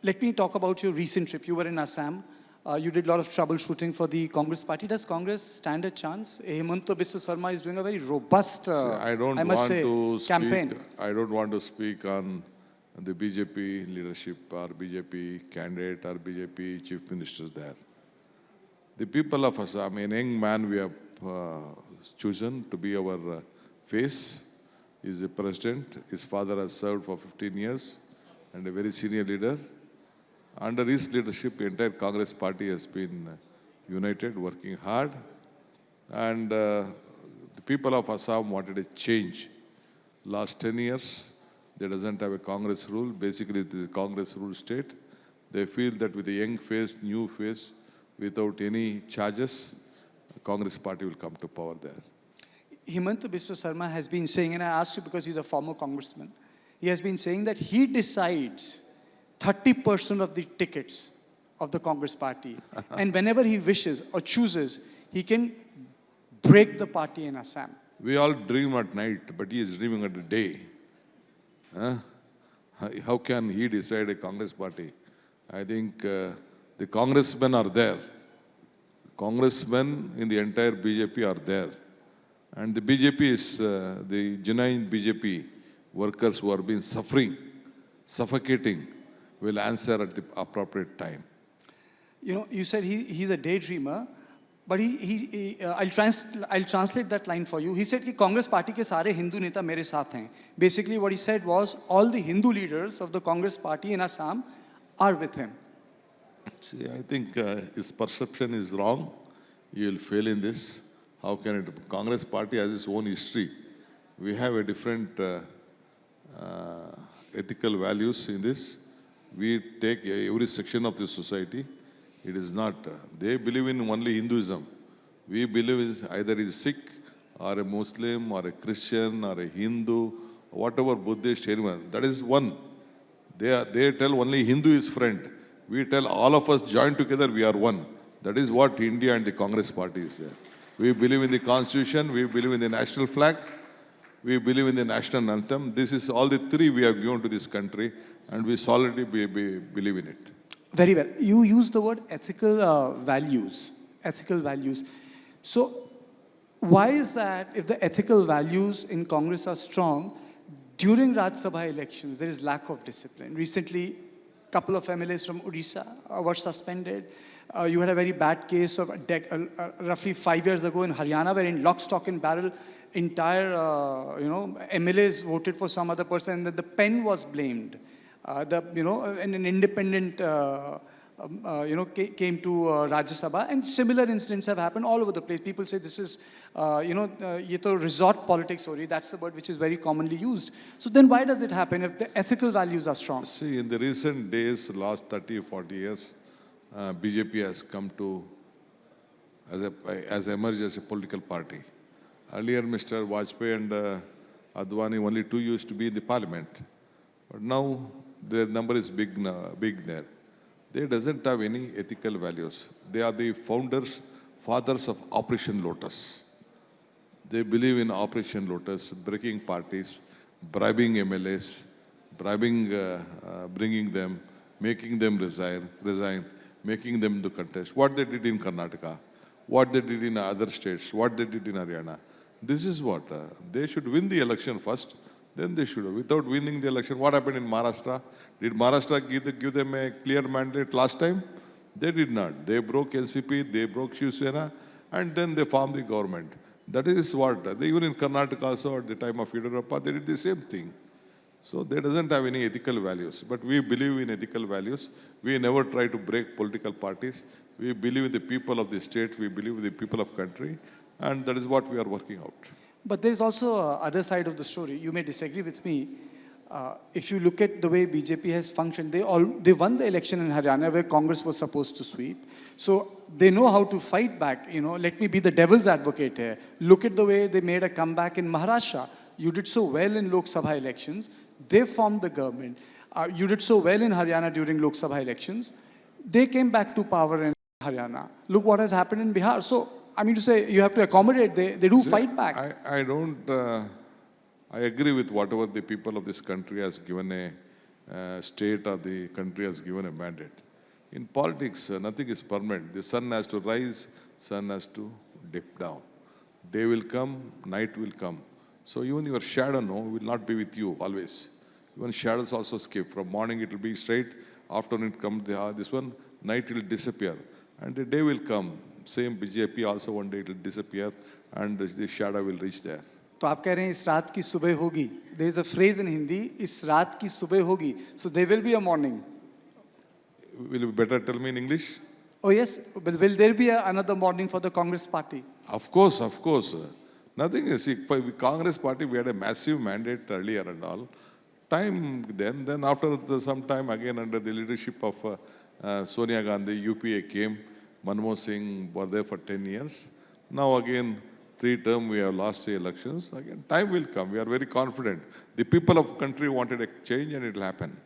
let me talk about your recent trip. You were in Assam. You did a lot of troubleshooting for the Congress party. Does Congress stand a chance? Hemanta Biswa Sarma is doing a very robust, I must say, campaign. I don't want to speak on the BJP leadership or BJP candidate or BJP chief minister there. The people of Assam, a young man we have chosen to be our face, is the president. His father has served for 15 years and a very senior leader. Under his leadership, the entire Congress party has been united, working hard. And the people of Assam wanted a change. Last 10 years, they doesn't have a Congress rule. Basically, it is a Congress rule state. They feel that with a young face, new face, without any charges, the Congress party will come to power there. Hemanta Biswa Sarma has been saying, and I asked you because he's a former congressman, he has been saying that he decides 30% of the tickets of the Congress party. And whenever he wishes or chooses, he can break the party in Assam. We all dream at night, but he is dreaming at the day. Huh? How can he decide a Congress party? I think the congressmen are there. Congressmen in the entire BJP are there. And the BJP is the genuine BJP workers who are been suffering, suffocating, will answer at the appropriate time. You know, you said he's a daydreamer, but I'll translate that line for you. He said that Congress party ke sare Hindu neta mere saath hain. Basically what he said was all the Hindu leaders of the Congress party in Assam are with him. See, I think his perception is wrong. He will fail in this. How can it? Congress party has its own history. We have a different ethical values in this. We take every section of the society. It is not, they believe in only Hinduism. We believe is either is Sikh or a Muslim or a Christian or a Hindu, whatever Buddhist, anyone, that is one. They tell only Hindu is friend. We tell all of us join together, we are one. That is what India and the Congress party is there. We believe in the constitution, we believe in the national flag, we believe in the national anthem. This is all the three we have given to this country, and we solidly believe in it. Very well. You use the word ethical values. Ethical values. So why is that if the ethical values in Congress are strong, during Rajya Sabha elections, there is lack of discipline? Recently, a couple of MLAs from Odisha were suspended. You had a very bad case of roughly 5 years ago in Haryana, where in lock, stock and barrel, entire MLAs voted for some other person, and that the pen was blamed. And an independent, came to Rajya Sabha, and similar incidents have happened all over the place. People say this is, ye to resort politics, sorry, that's the word which is very commonly used. So then why does it happen if the ethical values are strong? See, in the recent days, last 30 or 40 years, BJP has come to, as emerged as a political party. Earlier, Mr. Vajpayee and Advani, only two used to be in the parliament. But now, their number is big there. They doesn't have any ethical values. They are the fathers of Operation Lotus. They believe in Operation Lotus, breaking parties, bribing MLAs, bringing them, making them resign, making them to contest. What they did in Karnataka, what they did in other states, what they did in Haryana. This is what, they should win the election first, then they should have. Without winning the election, what happened in Maharashtra? Did Maharashtra give them a clear mandate last time? They did not. They broke NCP, they broke Shiv Sena, and then they formed the government. That is what, even in Karnataka also at the time of Yediyurappa, they did the same thing. So they doesn't have any ethical values. But we believe in ethical values. We never try to break political parties. We believe in the people of the state, we believe in the people of country, and that is what we are working out. But there is also other side of the story. You may disagree with me. If you look at the way BJP has functioned, they won the election in Haryana where Congress was supposed to sweep. So they know how to fight back. Let me be the devil's advocate here. Look at the way they made a comeback in Maharashtra. You did so well in Lok Sabha elections. They formed the government. You did so well in Haryana during Lok Sabha elections. They came back to power in Haryana. Look what has happened in Bihar. So I mean to say, you have to accommodate. They do fight back. I agree with whatever the people of this country has given a state or the country has given a mandate. In politics, nothing is permanent. The sun has to rise, sun has to dip down. Day will come, night will come. So even your shadow, no, will not be with you always. Even shadows also skip. From morning it will be straight, afternoon it comes, this one, night will disappear. And the day will come. Same BJP also one day it will disappear and the shadow will reach there. तो आप कह रहे हैं इस रात की सुबह होगी. There is a phrase in Hindi, इस रात की सुबह होगी. So there will be a morning. Will you better tell me in English? Oh yes, will there be another morning for the Congress party? Of course, of course. Nothing is, see, for Congress party, we had a massive mandate earlier and all. Then after some time again under the leadership of Sonia Gandhi, UPA came, Manmohan Singh were there for 10 years. Now again, 3 terms we have lost the elections. Again, time will come. We are very confident. The people of country wanted a change and it will happen.